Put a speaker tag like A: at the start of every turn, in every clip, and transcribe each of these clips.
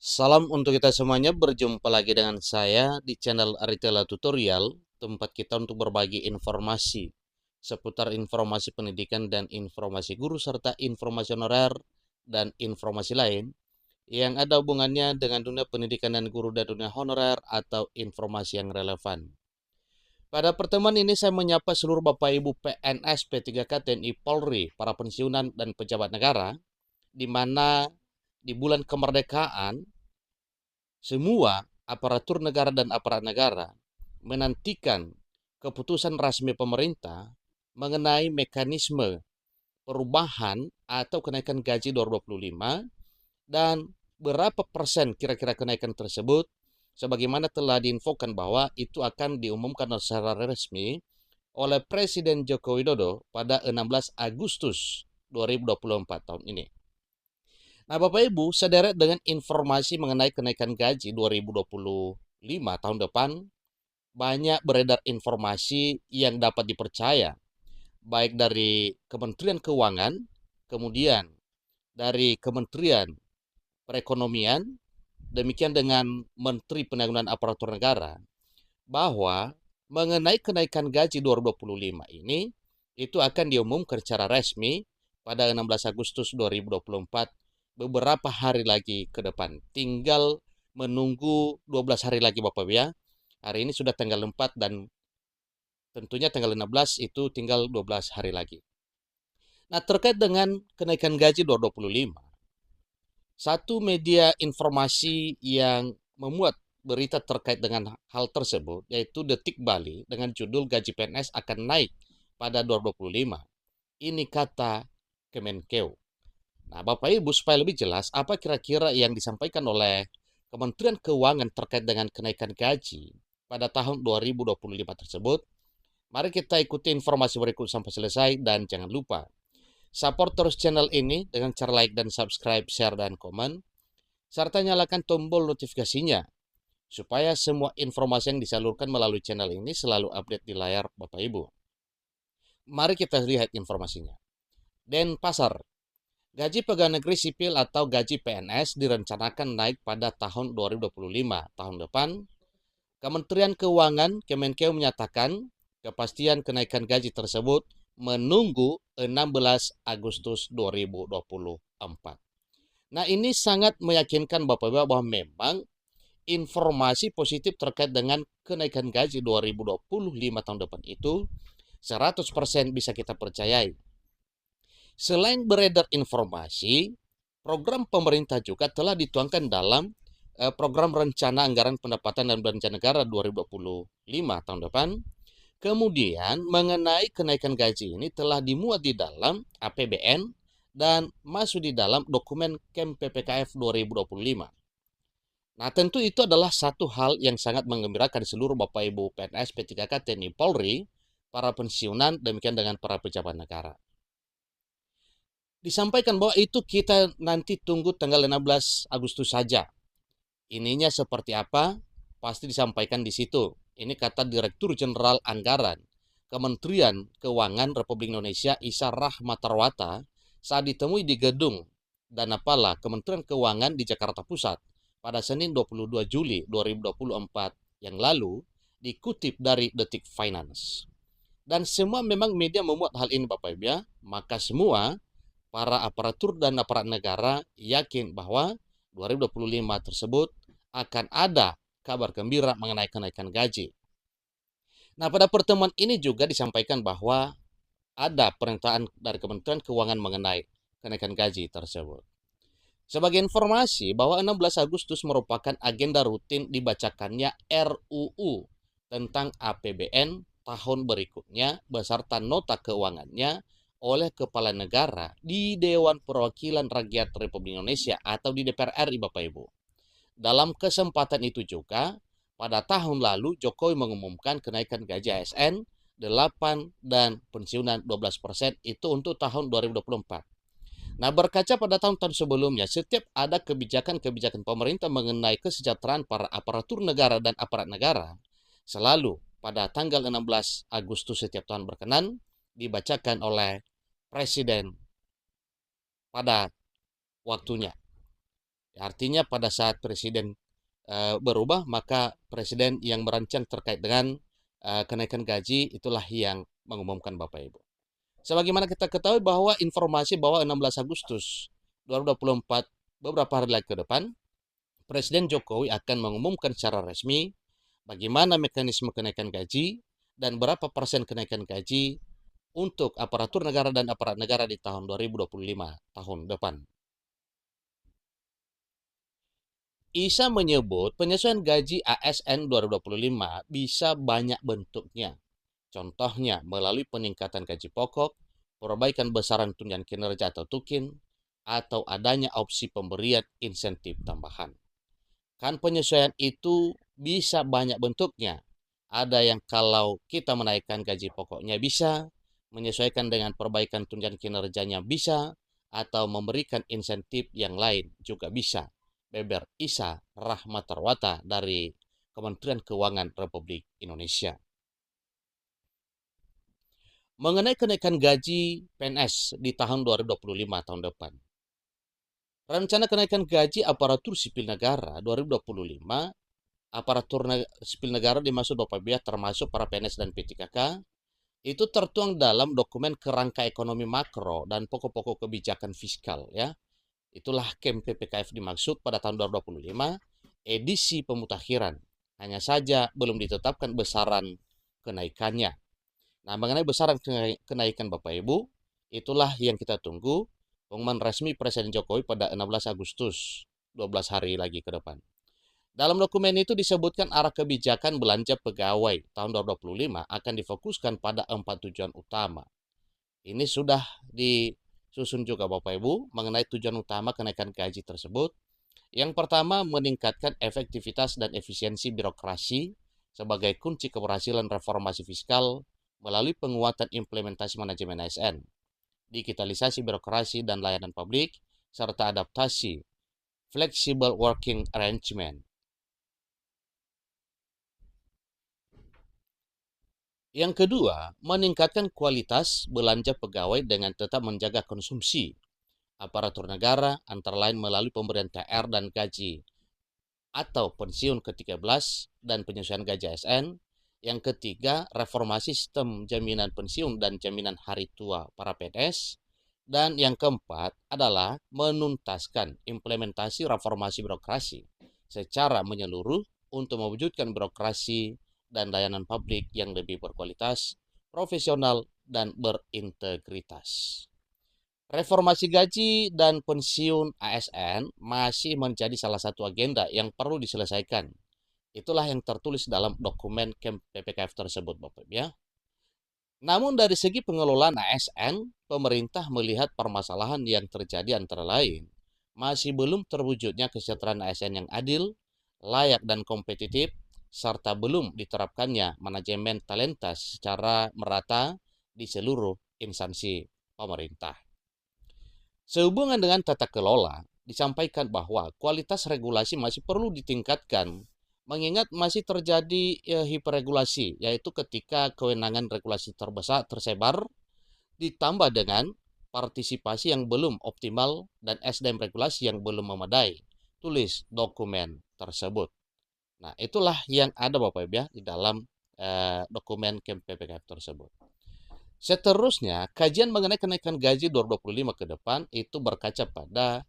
A: Salam untuk kita semuanya, berjumpa lagi dengan saya di channel Aritela Tutorial, tempat kita untuk berbagi informasi seputar informasi pendidikan dan informasi guru serta informasi honorer dan informasi lain yang ada hubungannya dengan dunia pendidikan dan guru dan dunia honorer atau informasi yang relevan. Pada pertemuan ini saya menyapa seluruh Bapak Ibu PNS, P3K, TNI, Polri, para pensiunan dan pejabat negara, di mana di bulan kemerdekaan semua aparatur negara dan aparat negara menantikan keputusan resmi pemerintah mengenai mekanisme perubahan atau kenaikan gaji 2025 dan berapa persen kira-kira kenaikan tersebut sebagaimana telah diinfokan bahwa itu akan diumumkan secara resmi oleh Presiden Joko Widodo pada 16 Agustus 2024 tahun ini. Nah, Bapak Ibu, sederet dengan informasi mengenai kenaikan gaji 2025 tahun depan, banyak beredar informasi yang dapat dipercaya, baik dari Kementerian Keuangan, kemudian dari Kementerian Perekonomian, demikian dengan Menteri Penanggulangan Aparatur Negara, bahwa mengenai kenaikan gaji 2025 ini, itu akan diumumkan secara resmi pada 16 Agustus 2024, beberapa hari lagi ke depan. Tinggal menunggu 12 hari lagi Bapak Ibu ya. Hari ini sudah tanggal 4 dan tentunya tanggal 16 itu tinggal 12 hari lagi. Nah, terkait dengan kenaikan gaji 2025, satu media informasi yang memuat berita terkait dengan hal tersebut yaitu Detik Bali dengan judul Gaji PNS akan naik pada 2025. Ini kata Kemenkeu. Nah, Bapak Ibu, supaya lebih jelas apa kira-kira yang disampaikan oleh Kementerian Keuangan terkait dengan kenaikan gaji pada tahun 2025 tersebut, mari kita ikuti informasi berikut sampai selesai dan jangan lupa support terus channel ini dengan cara like dan subscribe, share dan komen, serta nyalakan tombol notifikasinya supaya semua informasi yang disalurkan melalui channel ini selalu update di layar Bapak Ibu. Mari kita lihat informasinya. Denpasar, gaji pegawai negeri sipil atau gaji PNS direncanakan naik pada tahun 2025. Tahun depan, Kementerian Keuangan Kemenkeu menyatakan kepastian kenaikan gaji tersebut menunggu 16 Agustus 2024. Nah, ini sangat meyakinkan Bapak-Bapak bahwa memang informasi positif terkait dengan kenaikan gaji 2025 tahun depan itu 100% bisa kita percayai. Selain beredar informasi, program pemerintah juga telah dituangkan dalam program rencana anggaran pendapatan dan belanja negara 2025 tahun depan. Kemudian mengenai kenaikan gaji ini telah dimuat di dalam APBN dan masuk di dalam dokumen KEM PPKF 2025. Nah, tentu itu adalah satu hal yang sangat menggembirakan seluruh Bapak Ibu PNS, P3K, TNI, Polri, para pensiunan, demikian dengan para pejabat negara. Disampaikan bahwa itu kita nanti tunggu tanggal 16 Agustus saja. Ininya seperti apa? Pasti disampaikan di situ. Ini kata Direktur Jenderal Anggaran Kementerian Keuangan Republik Indonesia Isa Rahmatarwata saat ditemui di gedung Danapala Kementerian Keuangan di Jakarta Pusat pada Senin 22 Juli 2024 yang lalu, dikutip dari Detik Finance. Dan semua memang media memuat hal ini Bapak Ibu ya, maka semua para aparatur dan aparat negara yakin bahwa 2025 tersebut akan ada kabar gembira mengenai kenaikan gaji. Nah, pada pertemuan ini juga disampaikan bahwa ada pernyataan dari Kementerian Keuangan mengenai kenaikan gaji tersebut. Sebagai informasi bahwa 16 Agustus merupakan agenda rutin dibacakannya RUU tentang APBN tahun berikutnya beserta nota keuangannya oleh Kepala Negara di Dewan Perwakilan Rakyat Republik Indonesia atau di DPR RI Bapak Ibu. Dalam kesempatan itu juga, pada tahun lalu Jokowi mengumumkan kenaikan gaji ASN 8 dan pensiunan 12% itu untuk tahun 2024. Nah, berkaca pada tahun-tahun sebelumnya, setiap ada kebijakan-kebijakan pemerintah mengenai kesejahteraan para aparatur negara dan aparat negara, selalu pada tanggal 16 Agustus setiap tahun berkenan dibacakan oleh Presiden pada waktunya. Artinya pada saat presiden berubah, maka presiden yang merancang terkait dengan kenaikan gaji itulah yang mengumumkan Bapak Ibu. Sebagaimana kita ketahui bahwa informasi bahwa 16 Agustus 2024 beberapa hari lagi ke depan, Presiden Jokowi akan mengumumkan secara resmi bagaimana mekanisme kenaikan gaji dan berapa persen kenaikan gaji untuk aparatur negara dan aparat negara di tahun 2025 tahun depan. ISA menyebut penyesuaian gaji ASN 2025 bisa banyak bentuknya. Contohnya melalui peningkatan gaji pokok, perbaikan besaran tunjangan kinerja atau tukin, atau adanya opsi pemberian insentif tambahan. Kan penyesuaian itu bisa banyak bentuknya. Ada yang kalau kita menaikkan gaji pokoknya bisa, menyesuaikan dengan perbaikan tunjangan kinerjanya bisa, atau memberikan insentif yang lain juga bisa. Beber Isa Rahmatarwata dari Kementerian Keuangan Republik Indonesia. Mengenai kenaikan gaji PNS di tahun 2025 tahun depan. Rencana kenaikan gaji aparatur sipil negara 2025, aparatur sipil negara dimaksud Bapak Ibu termasuk para PNS dan P3K, itu tertuang dalam dokumen kerangka ekonomi makro dan pokok-pokok kebijakan fiskal ya. Itulah KEM PPKF dimaksud pada tahun 2025 edisi pemutakhiran. Hanya saja belum ditetapkan besaran kenaikannya. Nah, mengenai besaran kenaikan Bapak Ibu, itulah yang kita tunggu pengumuman resmi Presiden Jokowi pada 16 Agustus, 12 hari lagi ke depan. Dalam dokumen itu disebutkan arah kebijakan belanja pegawai tahun 2025 akan difokuskan pada 4 tujuan utama. Ini sudah disusun juga Bapak Ibu mengenai tujuan utama kenaikan gaji tersebut. Yang pertama, meningkatkan efektivitas dan efisiensi birokrasi sebagai kunci keberhasilan reformasi fiskal melalui penguatan implementasi manajemen ASN, digitalisasi birokrasi dan layanan publik, serta adaptasi flexible working arrangement. Yang kedua, meningkatkan kualitas belanja pegawai dengan tetap menjaga konsumsi aparatur negara, antara lain melalui pemberian THR dan gaji atau pensiun ke-13 dan penyesuaian gaji ASN. Yang ketiga, reformasi sistem jaminan pensiun dan jaminan hari tua para PNS. Dan yang keempat adalah menuntaskan implementasi reformasi birokrasi secara menyeluruh untuk mewujudkan birokrasi dan layanan publik yang lebih berkualitas, profesional, dan berintegritas. Reformasi gaji dan pensiun ASN masih menjadi salah satu agenda yang perlu diselesaikan. Itulah yang tertulis dalam dokumen KEM PPKF tersebut, Bapak ya. Namun dari segi pengelolaan ASN, pemerintah melihat permasalahan yang terjadi antara lain masih belum terwujudnya kesejahteraan ASN yang adil, layak dan kompetitif, serta belum diterapkannya manajemen talenta secara merata di seluruh instansi pemerintah. Sehubungan dengan tata kelola, disampaikan bahwa kualitas regulasi masih perlu ditingkatkan, mengingat masih terjadi hiperregulasi, yaitu ketika kewenangan regulasi tersebar, ditambah dengan partisipasi yang belum optimal dan SDM regulasi yang belum memadai. Tulis dokumen tersebut. Nah, itulah yang ada Bapak Ibu ya di dalam dokumen KEM PPKF tersebut. Seterusnya, kajian mengenai kenaikan gaji 2025 ke depan itu berkaca pada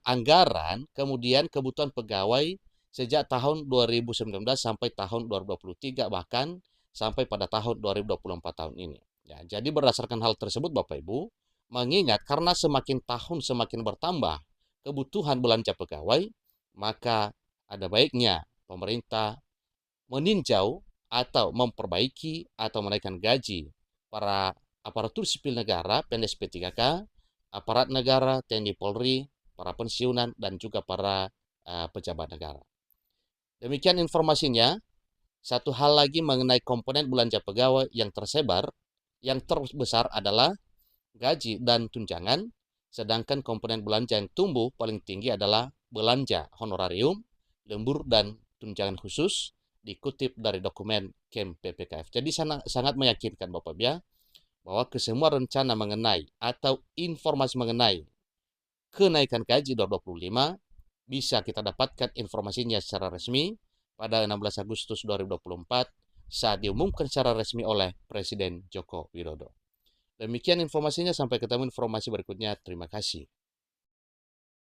A: anggaran, kemudian kebutuhan pegawai sejak tahun 2019 sampai tahun 2023, bahkan sampai pada tahun 2024 tahun ini. Ya, jadi berdasarkan hal tersebut Bapak Ibu, mengingat karena semakin tahun semakin bertambah kebutuhan belanja pegawai, maka ada baiknya pemerintah meninjau atau memperbaiki atau menaikkan gaji para aparatur sipil negara, PNS P3K, aparat negara, TNI Polri, para pensiunan, dan juga para pejabat negara. Demikian informasinya. Satu hal lagi mengenai komponen belanja pegawai yang tersebar, yang terbesar adalah gaji dan tunjangan, sedangkan komponen belanja yang tumbuh paling tinggi adalah belanja honorarium, lembur, dan tunjangan khusus, dikutip dari dokumen KEM PPKF. Jadi sangat meyakinkan Bapak ya, bahwa kesemua rencana mengenai atau informasi mengenai kenaikan gaji 2025 bisa kita dapatkan informasinya secara resmi pada 16 Agustus 2024 saat diumumkan secara resmi oleh Presiden Joko Widodo. Demikian informasinya, sampai ketemu informasi berikutnya. Terima kasih.